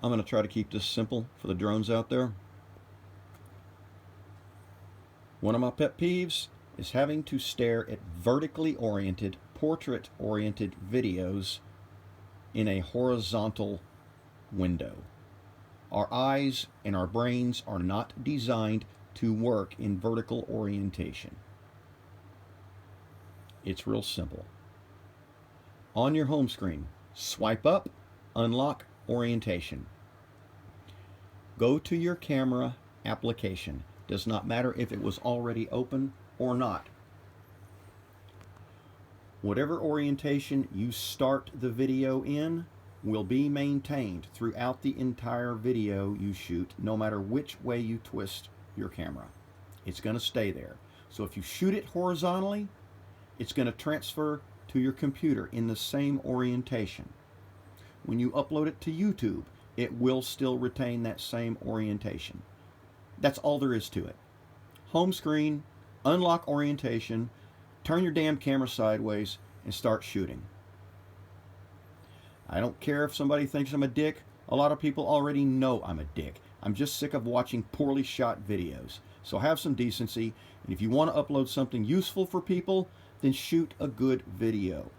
I'm going to try to keep this simple for the drones out there. One of my pet peeves is having to stare at vertically oriented, portrait oriented videos in a horizontal window. Our eyes and our brains are not designed to work in vertical orientation. It's real simple. On your home screen, swipe up, unlock orientation. Go to your camera application. Does not matter if it was already open or not. Whatever orientation you start the video in will be maintained throughout the entire video you shoot, no matter which way you twist your camera. It's going to stay there. So if you shoot it horizontally, it's going to transfer to your computer in the same orientation. When you upload it to YouTube, it will still retain that same orientation. That's all there is to it. Home screen, unlock orientation, turn your damn camera sideways, and start shooting. I don't care if somebody thinks I'm a dick. A lot of people already know I'm a dick. I'm just sick of watching poorly shot videos. So have some decency, and if you want to upload something useful for people, then shoot a good video.